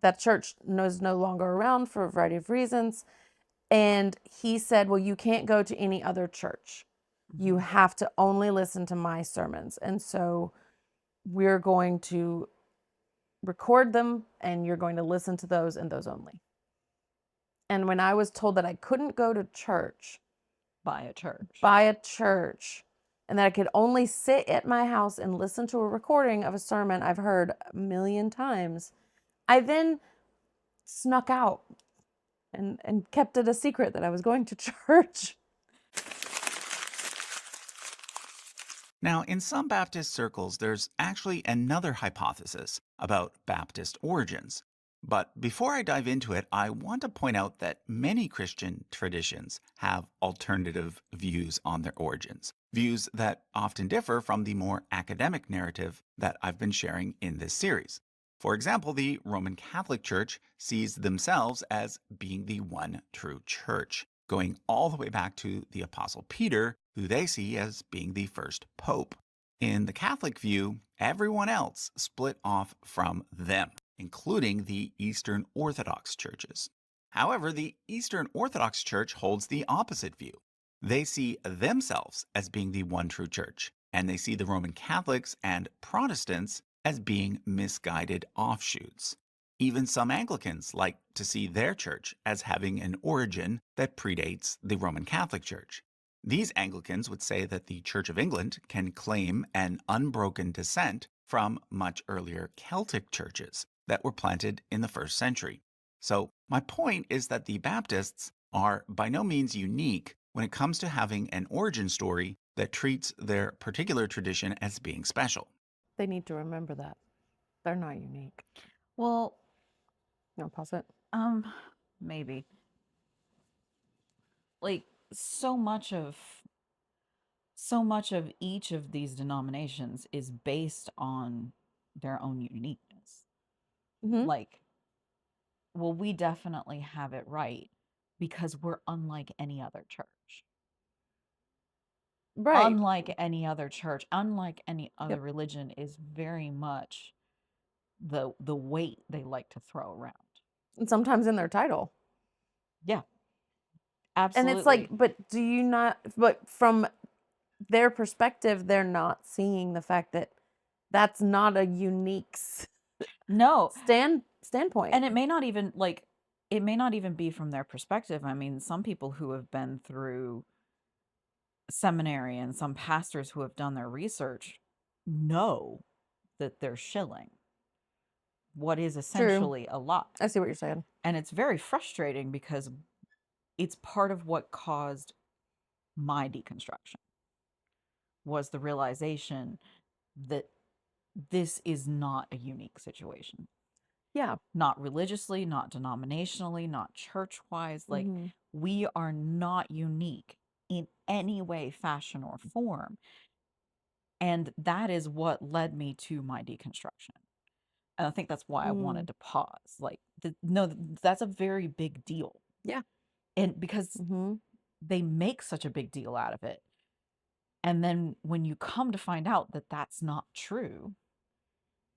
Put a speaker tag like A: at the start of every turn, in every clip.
A: that church was no longer around for a variety of reasons. And he said, well, you can't go to any other church. You
B: Mhm.
A: have to only listen to my sermons. And so we're going to record them and you're going to listen to those and those only. And when I was told that I couldn't go to church,
B: By a church.
A: by a church, and that I could only sit at my house and listen to a recording of a sermon I've heard a million times, I then snuck out and kept it a secret that I was going to church.
C: Now, in some Baptist circles, there's actually another hypothesis about Baptist origins. But before I dive into it, I want to point out that many Christian traditions have alternative views on their origins, views that often differ from the more academic narrative that I've been sharing in this series. For example, the Roman Catholic Church sees themselves as being the one true church, going all the way back to the Apostle Peter, who they see as being the first pope. In the Catholic view, everyone else split off from them, including the Eastern Orthodox churches. However, the Eastern Orthodox Church holds the opposite view. They see themselves as being the one true church, and they see the Roman Catholics and Protestants as being misguided offshoots. Even some Anglicans like to see their church as having an origin that predates the Roman Catholic Church. These Anglicans would say that the Church of England can claim an unbroken descent from much earlier Celtic churches that were planted in the first century. So, my point is that the Baptists are by no means unique when it comes to having an origin story that treats their particular tradition as being special.
A: They need to remember that. They're not unique.
B: Well,
A: No, pause it.
B: um, maybe. Like so much of each of these denominations is based on their own uniqueness.
A: Mm-hmm.
B: Like, well, we definitely have it right because we're unlike any other church.
A: Right.
B: Unlike any other church, unlike any other
A: Yep.
B: religion is very much the weight they like to throw around.
A: And sometimes in their title.
B: Yeah,
A: And it's like,
B: absolutely.
A: but do you not, but from their perspective, they're not seeing the fact that that's not a unique
B: No,
A: standpoint.
B: and it may not even be from their perspective. I mean, some people who have been through seminary and some pastors who have done their research know that they're shilling what is
A: True.
B: essentially a lie.
A: I see what you're saying.
B: And it's very frustrating because it's part of what caused my deconstruction was the realization that this is not a unique situation.
A: Yeah.
B: Not religiously, not denominationally, not church wise. Like,
A: Mm-hmm.
B: we are not unique in any way, fashion, or form. And that is what led me to my deconstruction. And I think that's why I
A: Mm.
B: wanted to pause. Like, no, that's a very big deal.
A: Yeah.
B: And because
A: Mm-hmm.
B: they make such a big deal out of it. And then when you come to find out that that's not true,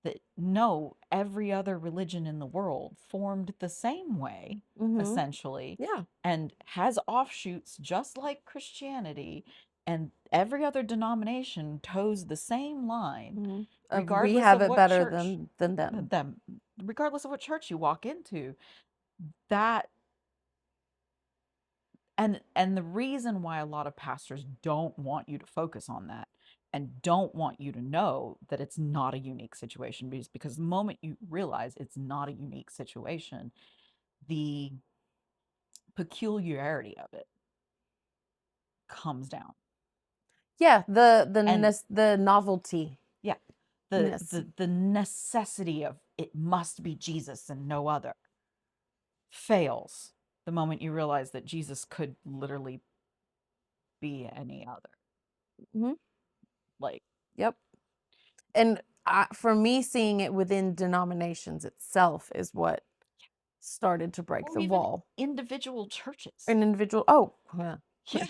B: that no, every other religion in the world formed the same way,
A: Mm-hmm.
B: essentially,
A: Yeah.
B: and has offshoots just like Christianity, and every other denomination toes the same line,
A: Mm-hmm. We
B: regardless
A: have
B: of
A: it
B: what
A: better
B: church
A: than them.
B: them, regardless of what church you walk into. That and the reason why a lot of pastors don't want you to focus on that and don't want you to know that it's not a unique situation is because the moment you realize it's not a unique situation, the peculiarity of it comes down.
A: Yeah.
B: And
A: The novelty
B: yeah,
A: ness.
B: the necessity of it must be Jesus and no other fails the moment you realize that Jesus could literally be any other.
A: Mm-hmm.
B: Like,
A: Yep. And for me, seeing it within denominations itself is what started to break
B: or
A: the
B: even
A: wall.
B: individual churches.
A: An individual. Oh, yeah.
B: Yeah.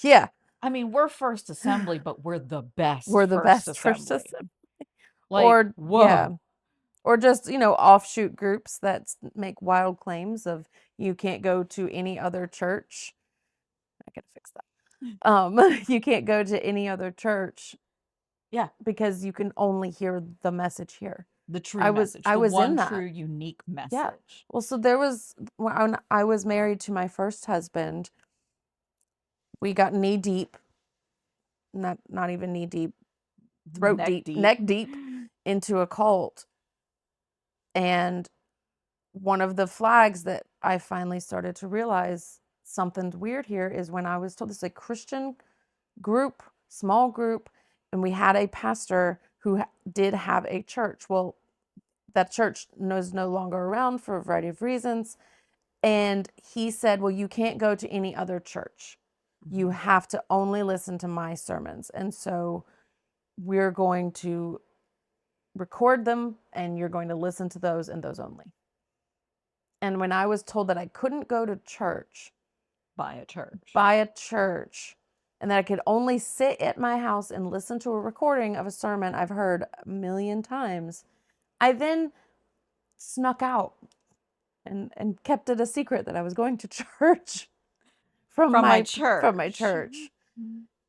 A: Yeah.
B: I mean, we're First Assembly, but we're the best
A: We're the
B: First
A: best first
B: Assembly.
A: system.
B: Like,
A: Or, yeah.
B: whoa.
A: or just, offshoot groups that make wild claims of you can't go to any other church. I gotta fix that. You can't go to any other church
B: Yeah.
A: because you can only hear the message here.
B: The true
A: I was
B: message.
A: I
B: the
A: was
B: one
A: in that.
B: true unique message.
A: Yeah. Well, so there was when I was married to my first husband, we got knee deep, not even knee deep, throat deep, neck deep into a cult. And one of the flags that I finally started to realize something's weird here is when I was told this is a Christian group, small group, and we had a pastor who did have a church. Well, that church is no longer around for a variety of reasons. And he said, well, you can't go to any other church. You have to only listen to my sermons. And so we're going to record them and you're going to listen to those and those only. And when I was told that I couldn't go to church,
B: by a church,
A: and that I could only sit at my house and listen to a recording of a sermon I've heard a million times, I then snuck out and kept it a secret that I was going to church from my church.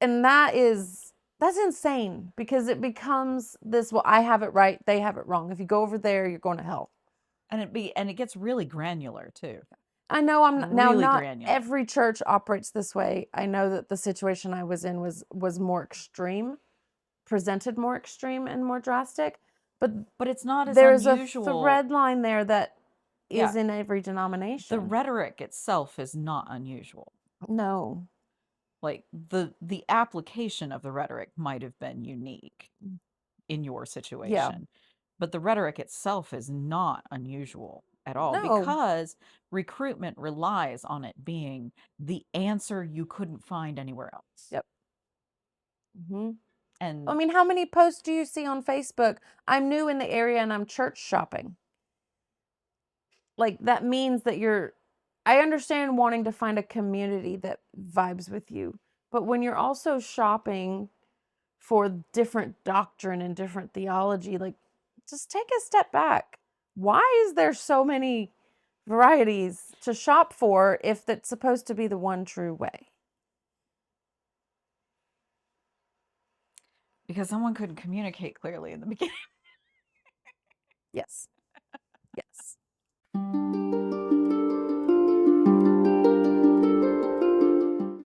A: And that's insane, because it becomes this, well, I have it right, they have it wrong. If you go over there, you're going to hell.
B: And it gets really granular too.
A: I know
B: Really
A: not
B: granular.
A: every church operates this way. I know that the situation I was in was more extreme, presented more extreme and more drastic, but
B: it's not as
A: there's
B: unusual.
A: a thread line there that is
B: Yeah.
A: in every denomination.
B: The rhetoric itself is not unusual.
A: No.
B: Like the application of the rhetoric might have been unique in your situation. But the rhetoric itself is not unusual at all,
A: No.
B: because recruitment relies on it being the answer you couldn't find anywhere else.
A: Yep. Mm-hmm.
B: And
A: I mean, how many posts do you see on Facebook? I'm new in the area and I'm church shopping. Like, that means that I understand wanting to find a community that vibes with you, but when you're also shopping for different doctrine and different theology, like, just take a step back. Why is there so many varieties to shop for if that's supposed to be the one true way?
B: because someone couldn't communicate clearly in the beginning.
A: Yes.